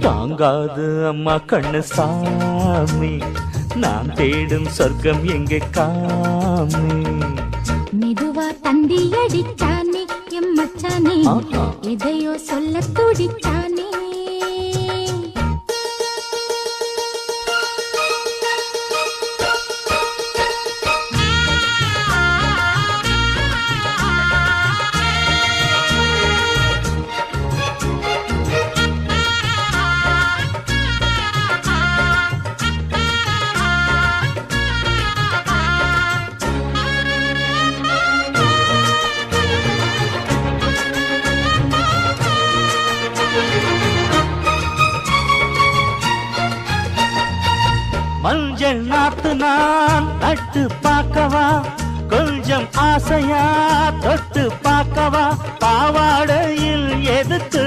தாங்காது அம்மா கண்ணு சாமி, நான் தேடும் சொர்க்கம் எங்கே காமி. மெதுவா தந்தி அடிச்சானே எம் மச்சானே, எதையோ சொல்ல துடிச்சானே. மஞ்சள் நாத்து நான் நட்டு பார்க்கவா, கொஞ்சம் ஆசையா தொட்டு பார்க்கவா, பாவாடையில் எதுக்கு